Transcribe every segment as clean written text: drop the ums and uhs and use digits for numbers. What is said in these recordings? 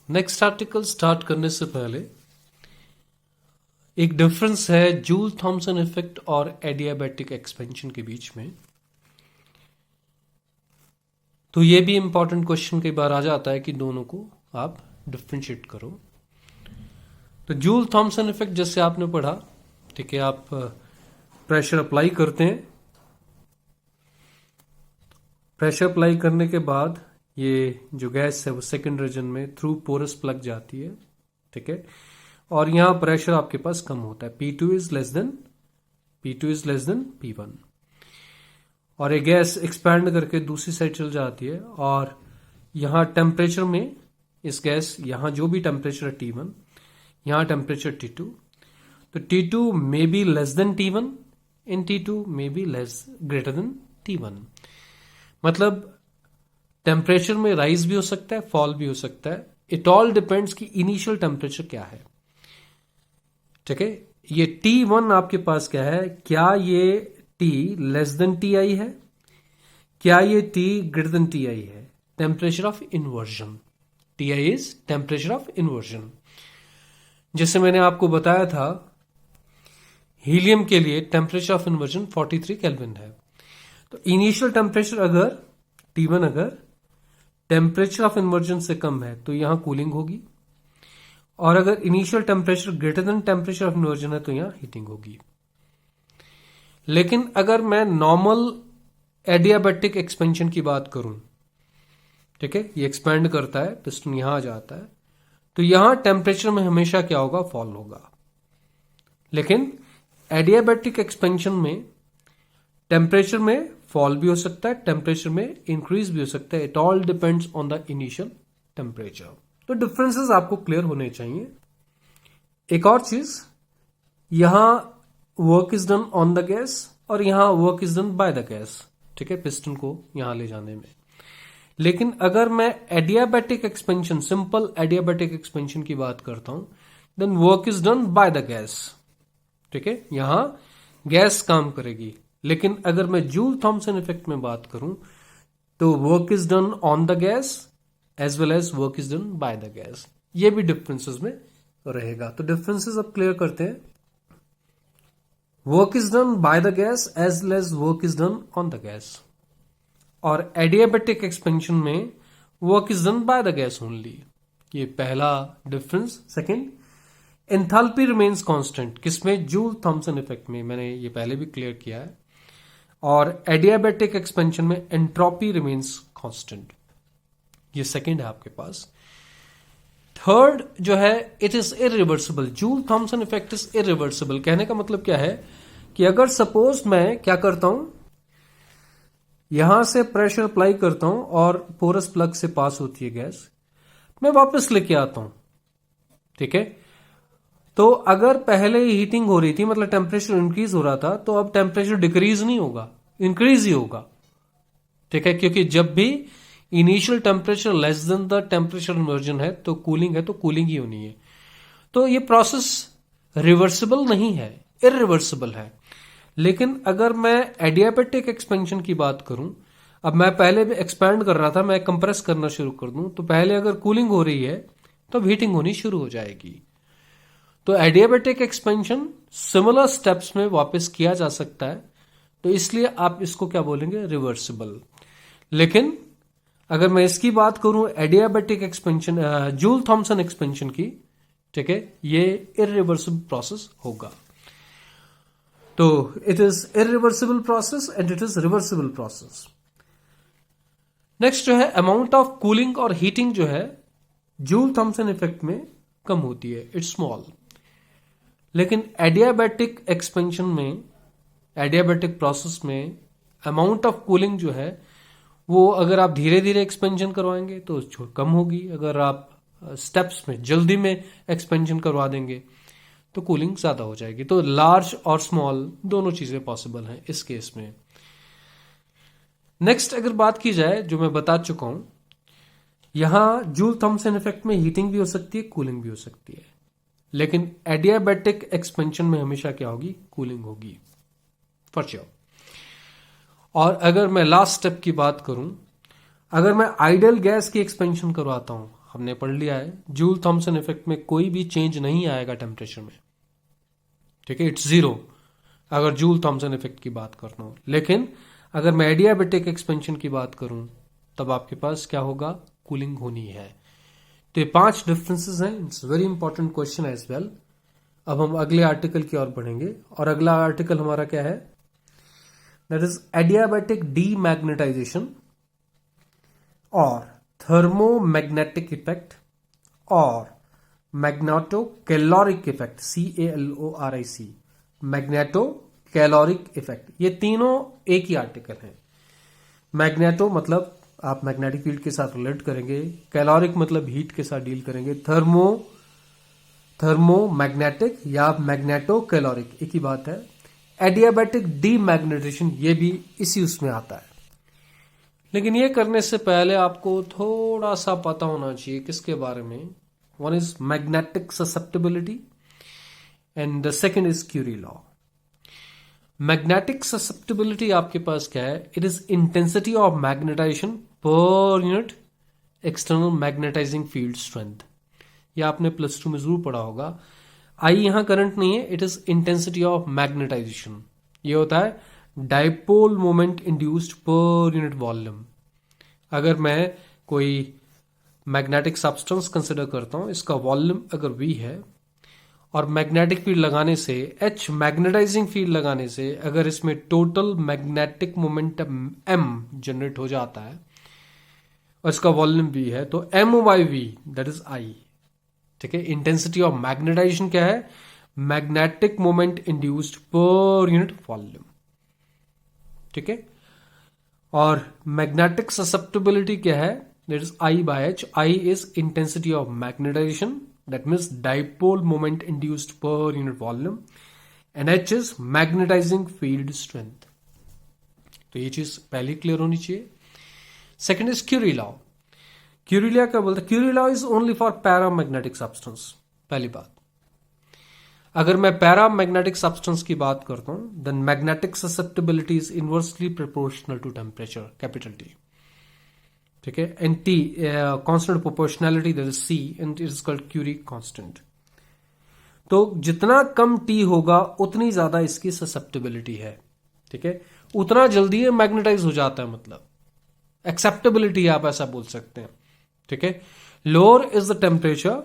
Next article start करने से पहले एक डिफरेंस है जूल थॉमसन इफेक्ट और एडियाबैटिक एक्सपेंशन के बीच में। तो ये भी इंपॉर्टेंट क्वेश्चन कई बार आ जाता है कि दोनों को आप डिफ्रेंशिएट करो। तो जूल थॉमसन इफेक्ट जैसे आपने पढ़ा, ठीक है, आप प्रेशर अप्लाई करते हैं, प्रेशर अप्लाई करने के बाद ये जो गैस है वो सेकंड रीजन में थ्रू पोरस प्लग जाती है, ठीक है, और यहां प्रेशर आपके पास कम होता है, P2 is less than P1, और ये गैस एक्सपैंड करके दूसरी साइड चल जाती है और यहां टेम्परेचर में इस गैस, यहां जो भी टेम्परेचर है T1, यहां टेम्परेचर T2, तो T2 may be less than T1 in T2 may be greater than T1। मतलब टेम्परेचर में राइज भी हो सकता है, फॉल भी हो सकता है। इट ऑल डिपेंड्स कि इनिशियल टेम्परेचर क्या है, ठीक है। ये T1 आपके पास क्या है, क्या ये T लेस देन Ti है, क्या ये T ग्रेटर देन Ti है। Temperature of inversion, Ti is temperature of inversion. जैसे मैंने आपको बताया था, हीलियम के लिए टेम्परेचर ऑफ इन्वर्जन 43 केल्विन है। तो इनिशियल टेम्परेचर अगर T1 अगर टेम्परेचर ऑफ इन्वर्जन से कम है तो यहां कूलिंग होगी, और अगर initial temperature greater than temperature of inversion है तो यहां हीटिंग होगी। लेकिन अगर मैं नॉर्मल एडियाबैटिक एक्सपेंशन की बात करूं, ठीक है, ये एक्सपेंड करता है, पिस्टन यहां आ जाता है, तो यहां टेम्परेचर में हमेशा क्या होगा, फॉल होगा। लेकिन एडियाबैटिक एक्सपेंशन में टेम्परेचर में फॉल भी हो सकता है, टेम्परेचर में इंक्रीज भी हो सकता है। It all depends on the initial temperature. तो डिफरेंसेस आपको क्लियर होने चाहिए। एक और चीज, यहां work is done on the gas और यहां work is done by the gas, ठीक है, पिस्टन को यहां ले जाने में। लेकिन अगर मैं adiabatic expansion, simple adiabatic expansion की बात करता हूं, then work is done by the gas, ठीक है, यहां गैस काम करेगी। लेकिन अगर मैं जूल थॉमसन इफेक्ट में बात करूं तो work is done on the gas as well as work is done by the gas. ये भी डिफरेंसेस में रहेगा। तो डिफरेंसेस अब क्लियर करते हैं। Work is done by the gas as well as work is done on the gas, और adiabatic expansion में work is done by the gas only. ये पहला difference. Second, enthalpy remains constant, किसमें, Joule Thomson effect में, मैंने ये पहले भी क्लियर किया है। और एडियाबैटिक एक्सपेंशन में एंट्रोपी रिमेन्स कांस्टेंट। ये सेकंड है आपके पास। थर्ड जो है, it is irreversible. Joule Thomson effect is irreversible. कहने का मतलब क्या है कि अगर सपोज मैं क्या करता हूं, यहां से प्रेशर अप्लाई करता हूं और पोरस प्लग से पास होती है गैस, मैं वापस लेके आता हूं, ठीक है। तो अगर पहले हीटिंग हो रही थी, मतलब टेम्परेचर इंक्रीज हो रहा था, तो अब टेम्परेचर डिक्रीज नहीं होगा, इंक्रीज ही होगा, ठीक है, क्योंकि जब भी initial temperature less than the temperature inversion है तो कूलिंग है, तो कूलिंग ही होनी है। तो ये प्रोसेस रिवर्सिबल नहीं है, इरिवर्सिबल है। लेकिन अगर मैं एडियाबैटिक एक्सपेंशन की बात करूं, अब मैं पहले भी एक्सपैंड कर रहा था, मैं कंप्रेस करना शुरू कर दूं, तो पहले अगर कूलिंग हो रही है तो हीटिंग होनी शुरू हो जाएगी। तो एडियाबैटिक एक्सपेंशन सिमिलर स्टेप्स में वापस किया जा सकता है, तो इसलिए आप इसको क्या बोलेंगे, रिवर्सिबल। लेकिन अगर मैं इसकी बात करूं adiabatic expansion, Joule Thomson expansion की, ठीक है, ये इरिवर्सिबल प्रोसेस होगा। तो it is irreversible process and it is reversible process. Next जो है, अमाउंट ऑफ कूलिंग और हीटिंग जो है जूल थॉमसन इफेक्ट में कम होती है, इट्स स्मॉल। लेकिन एडियाबैटिक एक्सपेंशन में, एडियाबैटिक प्रोसेस में अमाउंट ऑफ कूलिंग जो है वो अगर आप धीरे धीरे एक्सपेंशन करवाएंगे तो कम होगी, अगर आप स्टेप्स में जल्दी में एक्सपेंशन करवा देंगे तो कूलिंग ज्यादा हो जाएगी। तो लार्ज और स्मॉल दोनों चीजें पॉसिबल हैं इस केस में। नेक्स्ट अगर बात की जाए, जो मैं बता चुका हूं, यहां जूल थॉमसन इफेक्ट में हीटिंग भी हो सकती है, कूलिंग भी हो सकती है। लेकिन एडियाबैटिक एक्सपेंशन में हमेशा क्या होगी, कूलिंग होगी फॉर श्योर। और अगर मैं लास्ट स्टेप की बात करूं, अगर मैं आइडियल गैस की एक्सपेंशन करवाता हूं, हमने पढ़ लिया है जूल थॉमसन इफेक्ट में कोई भी चेंज नहीं आएगा टेम्परेचर में, ठीक है, इट्स जीरो अगर जूल थॉमसन इफेक्ट की बात करना हो। लेकिन अगर मैं एडियाबेटिक एक्सपेंशन की बात करूं तब आपके पास क्या होगा, कूलिंग होनी है। तो ये 5 डिफरेंसेस हैं, it's very important question as well. अब हम अगले आर्टिकल की ओर बढ़ेंगे और अगला आर्टिकल हमारा क्या है, दैट इज एडियाबेटिक डीमैग्नेटाइजेशन और थर्मोमैग्नेटिक इफेक्ट और magneto caloric effect, CALORIC, magneto caloric effect. ये तीनों एक ही आर्टिकल हैं। मैग्नेटो मतलब आप मैग्नेटिक फील्ड के साथ रिलेट करेंगे, कैलोरिक मतलब हीट के साथ डील करेंगे, थर्मोमैग्नेटिक या मैग्नेटो कैलोरिक एक ही बात है। एडियाबेटिक डीमैग्नेटाइजेशन ये भी इसी उसमें आता है। लेकिन ये करने से पहले आपको थोड़ा सा पता होना चाहिए किसके बारे में। One is magnetic susceptibility and the second is Curie law. Magnetic susceptibility आपके पास क्या है, it is intensity of magnetization per unit external magnetizing field strength. यह आपने +2 में जरूर पढ़ा होगा। आई यहां करंट नहीं है, it is intensity of magnetisation. ये होता है dipole moment induced per unit volume. अगर मैं कोई मैग्नेटिक सब्सटेंस कंसिडर करता हूं, इसका वॉल्यूम अगर V है और मैग्नेटिक फील्ड लगाने से, H मैग्नेटाइजिंग फील्ड लगाने से अगर इसमें total magnetic momentum M generate हो जाता है और इसका वॉल्यूम V है, तो M/V दैट इज I, ठीक है। इंटेंसिटी ऑफ मैग्नेटाइजेशन क्या है, magnetic moment induced per unit volume, ठीक है। और मैग्नेटिक ससेप्टिबिलिटी क्या है, that is I/H। I is intensity of magnetisation, that means dipole moment induced per unit volume, and H is magnetizing field strength। तो ये चीज पहले क्लियर होनी चाहिए। Second is Curie law. Curie law क्या बोलता है, Curie law is only for paramagnetic substance. पहली बात, अगर मैं पैरामैग्नेटिक सब्सटेंस की बात करता हूं, then magnetic susceptibility is inversely proportional to temperature, capital T, ठीक है। And T constant proportionality that is C and it is called Curie constant. तो जितना कम T होगा उतनी ज्यादा इसकी ससेप्टिबिलिटी है, ठीक है। उतना जल्दी ये मैग्नेटाइज हो जाता है, मतलब एक्सेप्टेबिलिटी आप ऐसा बोल सकते हैं, ठीक है। Lower is the temperature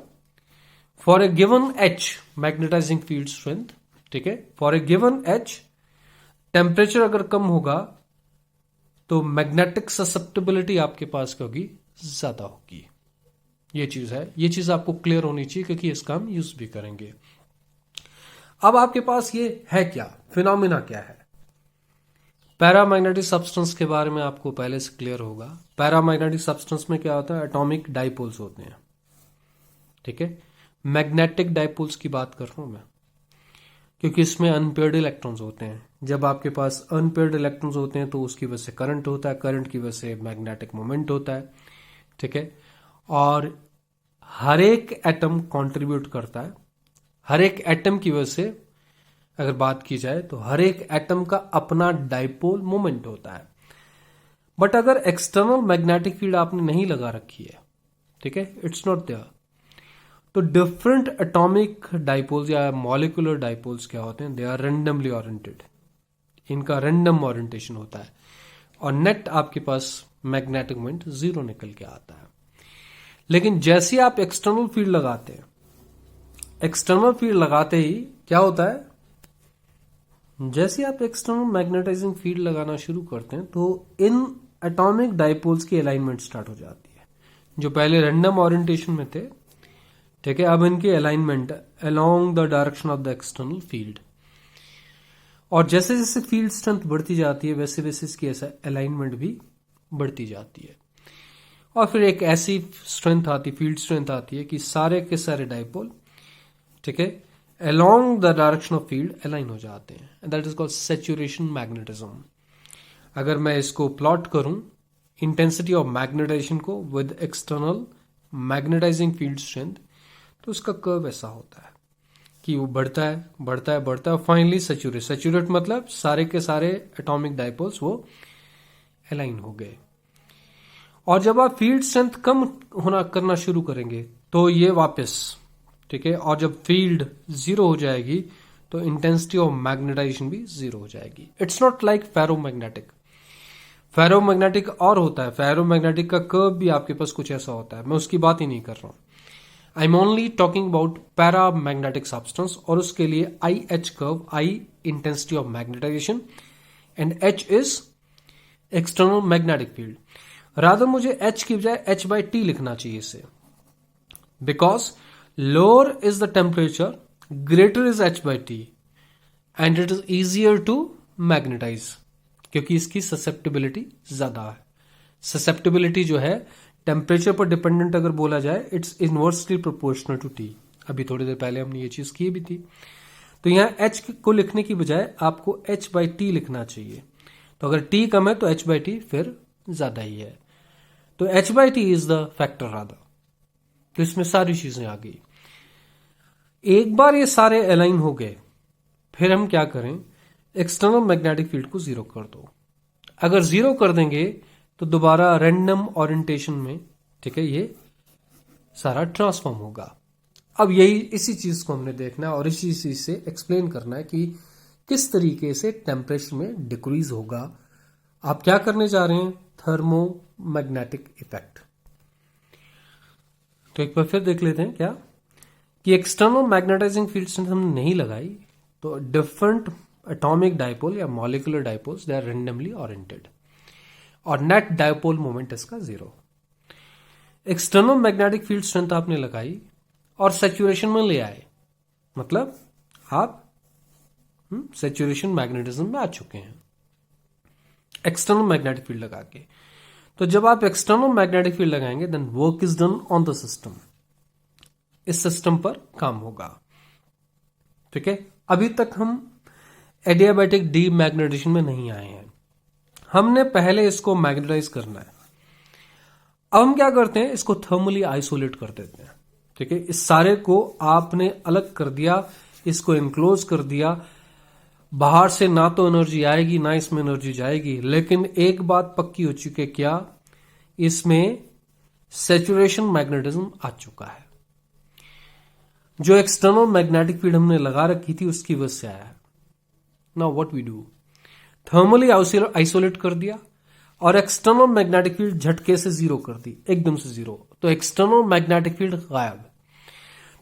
for a given H magnetizing field strength, ठीक है। For a given H temperature अगर कम होगा तो मैग्नेटिक ससेप्टिबिलिटी आपके पास क्या होगी, ज्यादा होगी। ये चीज है, ये चीज आपको क्लियर होनी चाहिए क्योंकि इसका हम यूज भी करेंगे। अब आपके पास ये है क्या, फिनोमिना क्या है। पैरामैग्नेटिक सब्सटेंस के बारे में आपको पहले से क्लियर होगा। पैरामैग्नेटिक सब्सटेंस में क्या होता है, एटॉमिक डाइपोल्स होते हैं, ठीक है। मैग्नेटिक डाइपोल्स की बात कर रहा हूं मैं क्योंकि इसमें अनपेयर्ड इलेक्ट्रॉन्स होते हैं। जब आपके पास अनपेयर्ड इलेक्ट्रॉन्स होते हैं तो उसकी वजह से करंट होता है, करंट की वजह से मैग्नेटिक मोमेंट होता है, ठीक है। और हर एक एटम कंट्रीब्यूट करता है। हर एक एटम की वजह से अगर बात की जाए तो हर एक एटम का अपना डाइपोल मोमेंट होता है। बट अगर एक्सटर्नल मैग्नेटिक फील्ड आपने नहीं लगा रखी है, ठीक है, इट्स नॉट देयर, तो डिफरेंट एटॉमिक डाइपोल्स या मॉलिक्यूलर डाइपोल्स क्या होते हैं, दे आर रेंडमली ओरिएंटेड। इनका रेंडम ओरिएंटेशन होता है और नेट आपके पास मैग्नेटिक मोमेंट 0 निकल के आता है। लेकिन जैसे आप एक्सटर्नल फील्ड लगाते हैं, एक्सटर्नल फील्ड लगाते ही क्या होता है, जैसे आप एक्सटर्नल मैग्नेटाइजिंग फील्ड लगाना शुरू करते हैं तो इन एटॉमिक डाइपोल्स की अलाइनमेंट स्टार्ट हो जाती है। जो पहले रैंडम ओरिएंटेशन में थे, ठीक है, अब इनकी alignment along the direction of the external field. और जैसे जैसे फील्ड स्ट्रेंथ बढ़ती जाती है वैसे वैसे इसकी ऐसा अलाइनमेंट भी बढ़ती जाती है। और फिर एक ऐसी स्ट्रेंथ आती, फील्ड स्ट्रेंथ आती है कि सारे के सारे डाइपोल, ठीक है, along the direction of field align हो जाते हैं। That is called saturation magnetism. अगर मैं इसको प्लॉट करूं, इंटेंसिटी ऑफ मैग्नेटाइजेशन को with external magnetizing field strength, तो उसका कर्व ऐसा होता है कि वो बढ़ता है बढ़ता है बढ़ता है, फाइनली सैचुरेट। सैचुरेट मतलब सारे के सारे एटॉमिक डाइपोल्स वो अलाइन हो गए। और जब आप फील्ड स्ट्रेंथ कम होना करना शुरू करेंगे तो ये वापस, ठीक है, और जब फील्ड जीरो हो जाएगी तो इंटेंसिटी ऑफ मैग्नेटाइजेशन भी जीरो हो जाएगी. It's not like ferromagnetic. Ferromagnetic और होता है, फेरोमैग्नेटिक का कर्व भी आपके पास कुछ ऐसा होता है, मैं उसकी बात ही नहीं कर रहा हूं. I am only talking about paramagnetic substance, और उसके लिए I H curve, I intensity of magnetization and H is external magnetic field. Rather मुझे एच की बजाय एच बाई टी लिखना चाहिए इसे, because lower is the temperature, greater is H by T, and it is easier to magnetize, क्योंकि इसकी susceptibility ज्यादा है. ससेप्टिबिलिटी जो है टेम्परेचर पर डिपेंडेंट अगर बोला जाए, it's inversely proportional to T. अभी थोड़ी देर पहले हमने ये चीज की भी थी. तो यहां एच को लिखने की बजाय आपको एच बाई टी लिखना चाहिए. तो अगर टी कम है तो एच बाई टी फिर ज्यादा ही है. तो H by T is the factor rather. तो इसमें सारी चीजें आ गई. एक बार ये सारे अलाइन हो गए, फिर हम क्या करें, एक्सटर्नल मैग्नेटिक फील्ड को जीरो कर दो. अगर जीरो कर देंगे तो दोबारा रैंडम ओरिएंटेशन में, ठीक है, ये सारा ट्रांसफॉर्म होगा. अब यही इसी चीज को हमने देखना है और इसी चीज से एक्सप्लेन करना है कि किस तरीके से टेम्परेचर में डिक्रीज होगा. आप क्या करने जा रहे हैं, थर्मोमैग्नेटिक इफेक्ट. तो एक बार फिर देख लेते हैं क्या कि एक्सटर्नल मैग्नेटाइजिंग फील्ड से हमने नहीं लगाई तो डिफरेंट एटॉमिक डायपोल या molecular dipoles they are randomly oriented और नेट डायपोल मोमेंट इसका zero. External magnetic field strength आपने लगाई और सैचुरेशन में ले आए, मतलब आप सैचुरेशन मैग्नेटिज्म में आ चुके हैं एक्सटर्नल मैग्नेटिक फील्ड लगा के. तो जब आप एक्सटर्नल मैग्नेटिक फील्ड लगाएंगे then work is done on the system. इस सिस्टम पर काम होगा. ठीक है, अभी तक हम एडियाबैटिक डीमैग्नेटाइजेशन में नहीं आए हैं. हमने पहले इसको मैग्नेटाइज करना है. अब हम क्या करते हैं, इसको थर्मली आइसोलेट कर देते हैं. ठीक है, इस सारे को आपने अलग कर दिया, इसको इनक्लोज कर दिया. बाहर से ना तो एनर्जी आएगी ना इसमें एनर्जी जाएगी. लेकिन एक बात पक्की हो चुकी है, क्या इसमें सैचुरेशन मैग्नेटिज्म आ चुका है. जो एक्सटर्नल मैग्नेटिक फील्ड हमने लगा रखी थी उसकी वजह से आया है. Now what we do, thermally isolate कर दिया और एक्सटर्नल मैग्नेटिक फील्ड झटके से जीरो कर दी, एकदम से जीरो. तो एक्सटर्नल मैग्नेटिक फील्ड गायब.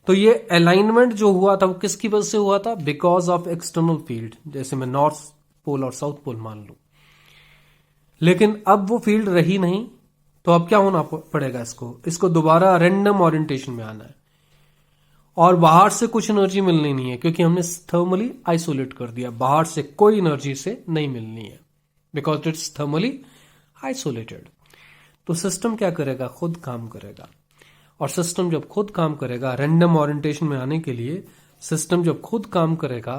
तो ये अलाइनमेंट जो हुआ था वो किसकी वजह से हुआ था, बिकॉज ऑफ एक्सटर्नल फील्ड. जैसे मैं नॉर्थ पोल और साउथ पोल मान लू, लेकिन अब वो फील्ड रही नहीं. तो अब क्या होना पड़ेगा, इसको दोबारा रैंडम ओरिएंटेशन में आना है और बाहर से कुछ एनर्जी मिलनी नहीं है, क्योंकि हमने थर्मली आइसोलेट कर दिया. बाहर से कोई एनर्जी से नहीं मिलनी है बिकॉज इट्स थर्मली आइसोलेटेड. तो सिस्टम क्या करेगा, खुद काम करेगा. और सिस्टम जब खुद काम करेगा, रैंडम ओरिएंटेशन में आने के लिए सिस्टम जब खुद काम करेगा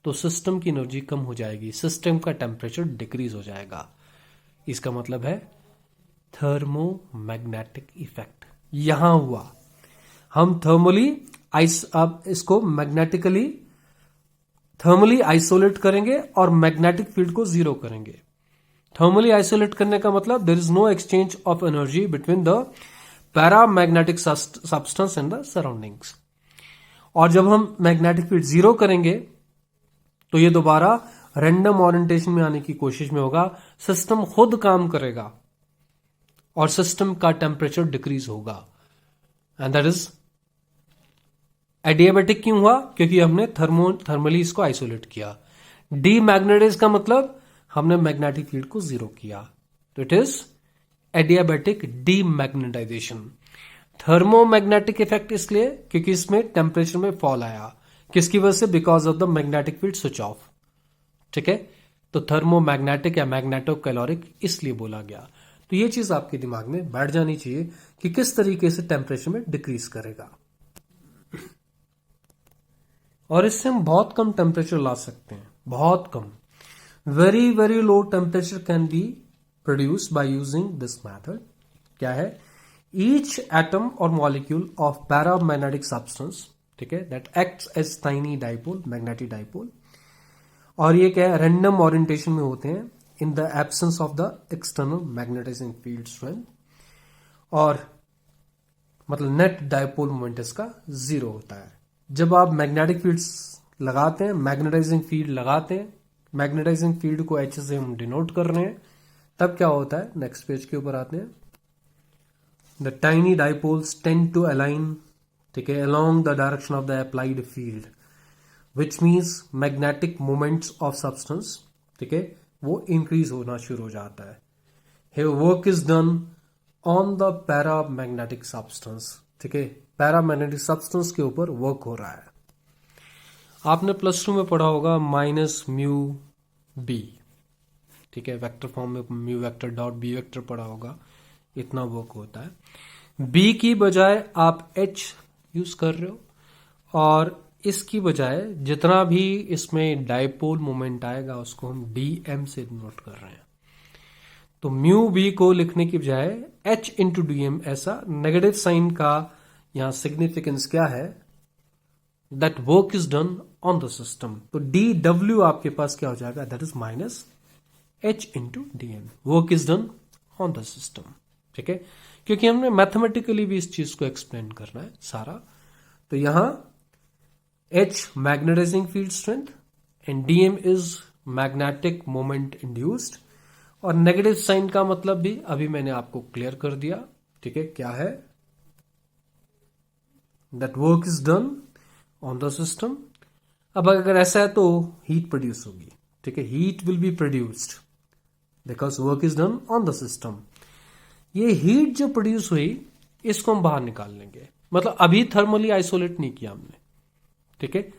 तो सिस्टम की एनर्जी कम हो जाएगी, सिस्टम का टेम्परेचर डिक्रीज हो जाएगा. इसका मतलब है थर्मोमैग्नेटिक इफेक्ट यहां हुआ. हम अब इसको थर्मली आइसोलेट करेंगे और मैग्नेटिक फील्ड को जीरो करेंगे. थर्मली आइसोलेट करने का मतलब there is no exchange of energy between the paramagnetic substance and the surroundings. और जब हम मैग्नेटिक फील्ड जीरो करेंगे तो ये दोबारा रैंडम ओरिएंटेशन में आने की कोशिश में होगा. सिस्टम खुद काम करेगा और सिस्टम का टेम्परेचर डिक्रीज होगा. And that is adiabatic. क्यों हुआ, क्योंकि हमने थर्मली इसको आइसोलेट किया. डीमैग्नेटाइज का मतलब हमने मैग्नेटिक फील्ड को जीरो किया. तो it is adiabatic demagnetization. Thermomagnetic effect इसलिए क्योंकि इसमें टेम्परेचर में फॉल आया. किसकी वजह से, because of the magnetic field switch off. ठीक है, तो थर्मोमैग्नेटिक या मैग्नेटो कैलोरिक इसलिए बोला गया. तो ये चीज आपके दिमाग में बैठ जानी चाहिए कि किस तरीके से टेम्परेचर में डिक्रीज करेगा. और इससे हम बहुत कम टेम्परेचर ला सकते हैं, बहुत कम. Very very low temperature can be produce by using this method. क्या है, ईच एटम और मॉलिक्यूल ऑफ पैरामैग्नेटिक सब्सटेंस, ठीक है, that acts as tiny dipole, magnetic dipole. और ये क्या है, रैंडम ओरिएंटेशन में होते हैं in the absence of the external magnetizing field strength. और मतलब नेट डायपोल मोमेंट इसका 0 होता है। जब आप मैग्नेटिक फील्ड्स लगाते हैं, मैग्नेटाइजिंग फील्ड लगाते हैं, मैग्नेटाइजिंग फील्ड को H से हम डिनोट कर रहे हैं, तब क्या होता है, नेक्स्ट पेज के ऊपर आते हैं। The tiny dipoles tend to align, ठीक है, along the direction of the applied field, which means magnetic moments of substance, ठीक है, वो इंक्रीज होना शुरू हो जाता है। Here work is done on the paramagnetic substance, ठीक है, पैरामैग्नेटिक सब्सटेंस के ऊपर वर्क हो रहा है। आपने +2 में पढ़ा होगा माइनस म्यू बी, ठीक है, वेक्टर फॉर्म में mu vector dot B vector पढ़ा होगा, इतना वर्क होता है। बी की बजाय आप एच यूज कर रहे हो, और इसकी बजाय जितना भी इसमें डायपोल मोमेंट आएगा उसको हम डी एम से नोट कर रहे हैं। तो म्यू बी को लिखने की बजाय एच इंटू डी एम, ऐसा नेगेटिव साइन का यहां सिग्निफिकेंस क्या है, that work is done on the system. तो डी डब्ल्यू आपके पास क्या हो जाएगा, that is minus H into D M, work is done on the system, ठीक है, क्योंकि हमने मैथमेटिकली भी इस चीज को एक्सप्लेन करना है सारा। तो यहां H magnetizing field strength and D M is magnetic moment induced, और नेगेटिव साइन का मतलब भी अभी मैंने आपको क्लियर कर दिया, ठीक है, क्या है, that work is done on the system. अब अगर ऐसा है तो हीट प्रोड्यूस होगी, ठीक है, heat will be produced because work is done on the system. ये हीट जो प्रोड्यूस हुई इसको हम बाहर निकाल लेंगे, मतलब अभी थर्मली आइसोलेट नहीं किया हमने, ठीक है।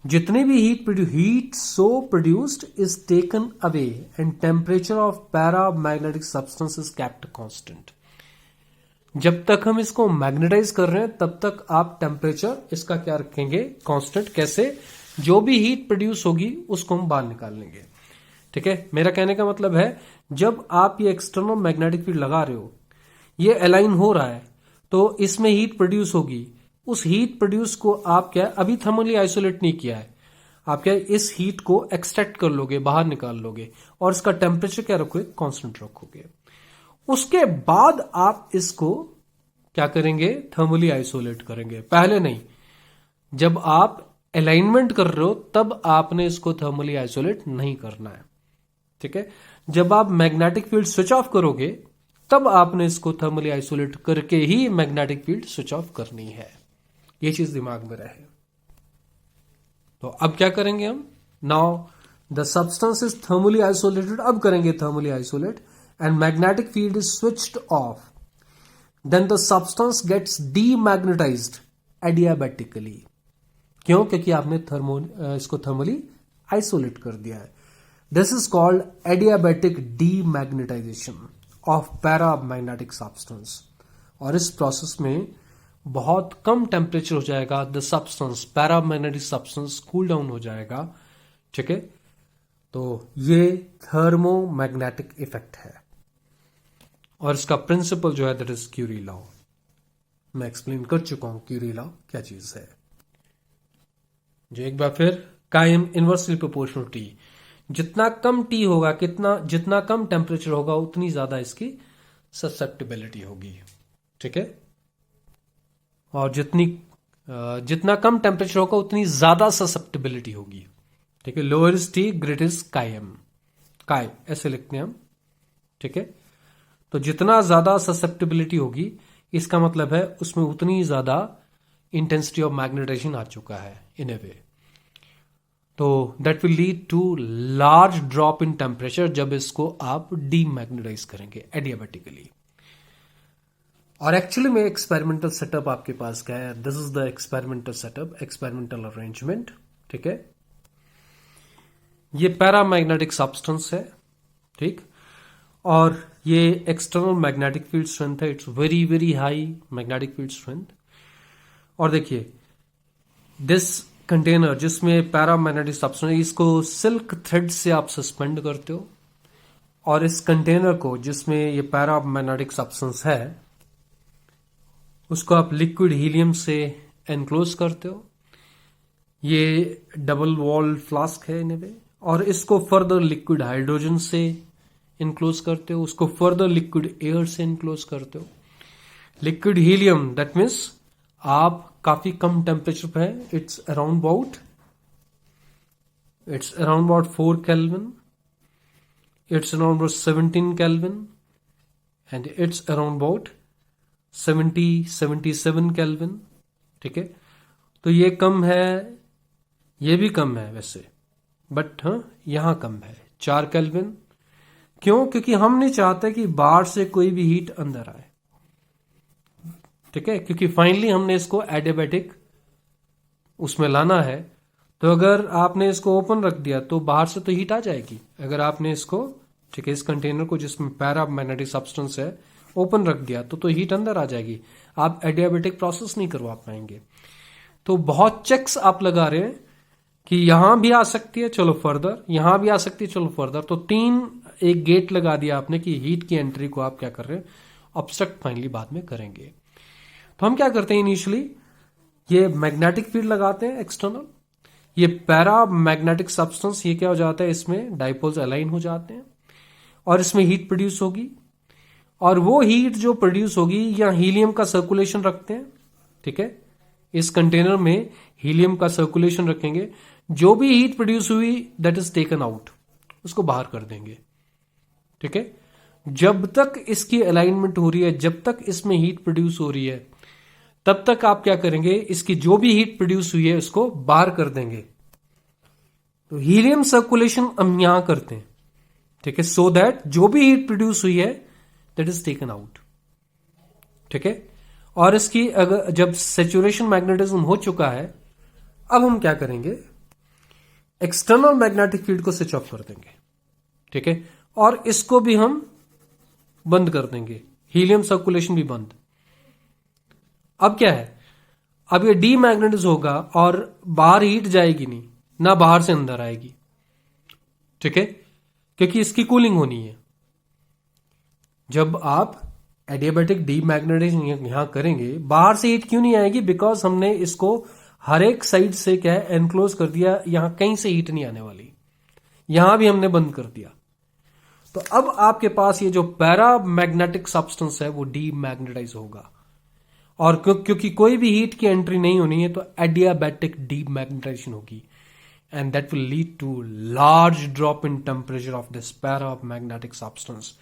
जितने भी heat so produced is taken away and temperature of paramagnetic substance is kept constant. जब तक हम इसको मैग्नेटाइज कर रहे हैं तब तक आप टेम्परेचर इसका क्या रखेंगे, कांस्टेंट। कैसे, जो भी हीट प्रोड्यूस होगी उसको हम बाहर निकाल लेंगे, ठीक है। मेरा कहने का मतलब है जब आप ये एक्सटर्नल मैग्नेटिक फील्ड लगा रहे हो, ये अलाइन हो रहा है, तो इसमें हीट प्रोड्यूस होगी। उस हीट प्रोड्यूस को आप क्या अभी थर्मली आइसोलेट नहीं किया है, आप क्या इस हीट को एक्सट्रैक्ट कर लोगे, बाहर निकाल लोगे, और इसका टेम्परेचर क्या रखोगे, कांस्टेंट रखोगे। उसके बाद आप इसको क्या करेंगे, थर्मली आइसोलेट करेंगे, पहले नहीं। जब आप अलाइनमेंट कर रहे हो तब आपने इसको थर्मली आइसोलेट नहीं करना है, ठीक है। जब आप मैग्नेटिक फील्ड स्विच ऑफ करोगे तब आपने इसको थर्मली आइसोलेट करके ही मैग्नेटिक फील्ड स्विच ऑफ करनी है, ये चीज दिमाग में रहे। तो अब क्या करेंगे हम, now the substance is thermally isolated, अब करेंगे thermally isolate and magnetic field is switched off, then the substance gets demagnetized adiabatically. क्यों, क्योंकि आपने इसको थर्मली आइसोलेट कर दिया है। This is called adiabatic demagnetization of paramagnetic substance. और इस प्रोसेस में बहुत कम टेम्परेचर हो जाएगा, the substance paramagnetic substance cool down हो जाएगा, ठीक है। तो ये थर्मोमैग्नेटिक इफेक्ट है, और इसका प्रिंसिपल जो है दैट इज क्यूरी लॉ। मैं एक्सप्लेन कर चुका हूं क्यूरी लॉ क्या चीज है। जो एक बार फिर, कायम इनवर्सली प्रोपोर्शनल, जितना कम टी होगा, जितना कम टेम्परेचर होगा उतनी ज्यादा इसकी ससेप्टिबिलिटी होगी, ठीक है। और जितना कम टेम्परेचर होगा उतनी ज्यादा ससेप्टिबिलिटी होगी, ठीक है। Lower is T, greater is कायम, काय ऐसे लिखते हैं हम, ठीक है। तो जितना ज्यादा ससेप्टिबिलिटी होगी इसका मतलब है उसमें उतनी ज्यादा इंटेंसिटी ऑफ मैग्नेटाइजेशन आ चुका है इन ए वे। तो that will lead to large drop in temperature जब इसको आप डीमैग्नेटाइज करेंगे एडियाबैटिकली। और एक्चुअली में एक्सपेरिमेंटल सेटअप आपके पास क्या है, this is the experimental setup, experimental arrangement, ठीक है। ये पैरामैग्नेटिक सब्सटेंस है, ठीक, और ये एक्सटर्नल मैग्नेटिक फील्ड स्ट्रेंथ है, it's very very high magnetic field strength. और देखिए दिस कंटेनर जिसमें पैरामैग्नेटिक सब्सटेंस, इसको सिल्क थ्रेड से आप सस्पेंड करते हो, और इस कंटेनर को जिसमें ये पैरामैग्नेटिक सब्सटेंस है उसको आप लिक्विड हीलियम से एनक्लोज करते हो। ये डबल वॉल फ्लास्क है इन ए वे, और इसको फर्दर लिक्विड हाइड्रोजन से इनक्लोज करते हो, उसको फर्दर लिक्विड एयर से इनक्लोज करते हो। लिक्विड हीलियम दैट मीन्स आप काफी कम टेम्परेचर पे है, it's around about 4 Kelvin, it's around about 17 Kelvin, and it's around about 77 Kelvin. ठीक है, तो ये कम है, ये भी कम है वैसे, बट हाँ यहां कम है 4 Kelvin. क्यों? क्योंकि हम नहीं चाहते कि बाहर से कोई भी हीट अंदर आए. ठीक है, क्योंकि फाइनली हमने इसको एडियाबैटिक उसमें लाना है. तो अगर आपने इसको ओपन रख दिया तो बाहर से तो हीट आ जाएगी. अगर आपने इसको, ठीक है, इस कंटेनर को जिसमें पैरा मैग्नेटिक सब्सटेंस है ओपन रख दिया तो हीट अंदर आ जाएगी. आप एडियाबैटिक प्रोसेस नहीं करवा पाएंगे. तो बहुत चेक्स आप लगा रहे हैं कि यहां भी आ सकती है, चलो फर्दर, यहां भी आ सकती है, चलो फर्दर. तो 3 एक गेट लगा दिया आपने कि हीट की एंट्री को आप क्या कर रहे हैं, ऑब्स्ट्रक्ट फाइनली बाद में करेंगे. तो हम क्या करते हैं, इनिशियली ये मैग्नेटिक फील्ड लगाते हैं एक्सटर्नल. ये पैरा मैग्नेटिक सब्सटेंस ये क्या हो जाता है, इसमें डाइपोल्स अलाइन हो जाते हैं और इसमें हीट प्रोड्यूस होगी. और वो हीट जो प्रोड्यूस होगी, या हीलियम का सर्कुलेशन रखते हैं. ठीक है, इस कंटेनर में हीलियम का सर्कुलेशन रखेंगे. जो भी हीट प्रोड्यूस हुई दैट इज टेकन आउट, उसको बाहर कर देंगे. ठीक है, जब तक इसकी अलाइनमेंट हो रही है, जब तक इसमें हीट प्रोड्यूस हो रही है, तब तक आप क्या करेंगे, इसकी जो भी हीट प्रोड्यूस हुई है उसको बाहर कर देंगे. तो हीलियम सर्कुलेशन हम यहां करते हैं. ठीक है, सो दैट जो भी हीट प्रोड्यूस हुई है दैट इज टेकन आउट. ठीक है, और इसकी अगर जब सेचुरेशन मैग्नेटिज्म हो चुका है, अब हम क्या करेंगे, एक्सटर्नल मैग्नेटिक फील्ड को स्विच ऑफ कर देंगे. ठीक है, और इसको भी हम बंद कर देंगे, हीलियम सर्कुलेशन भी बंद. अब क्या है, अब ये डीमैग्नेटाइज होगा और बाहर हीट जाएगी नहीं, ना बाहर से अंदर आएगी. ठीक है, क्योंकि इसकी कूलिंग होनी है. जब आप एडियाबैटिक डीमैग्नेटाइजेशन यहां करेंगे, बाहर से हीट क्यों नहीं आएगी, बिकॉज हमने इसको हर एक साइड से क्या है, एनक्लोज कर दिया. यहां कहीं से हीट नहीं आने वाली, यहां भी हमने बंद कर दिया. तो अब आपके पास ये जो पैरा मैग्नेटिक सब्सटेंस है वो डीमैग्नेटाइज होगा. और क्योंकि कोई भी हीट की एंट्री नहीं होनी है, तो एडियाबैटिक डीमैग्नेटाइजेशन होगी. And that will lead to large drop in temperature of this para magnetic substance.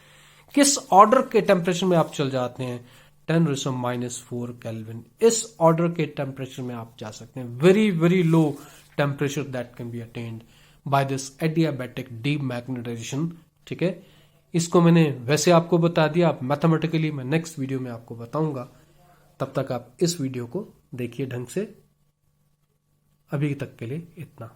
किस ऑर्डर के टेम्परेचर में आप चल जाते हैं, 10⁻⁴ केल्विन. इस ऑर्डर के टेम्परेचर में आप जा सकते हैं. Very very low temperature that can be attained by this adiabatic demagnetization. ठीक है, इसको मैंने वैसे आपको बता दिया, आप मैथमेटिकली मैं नेक्स्ट वीडियो में आपको बताऊंगा. तब तक आप इस वीडियो को देखिए ढंग से. अभी तक के लिए इतना.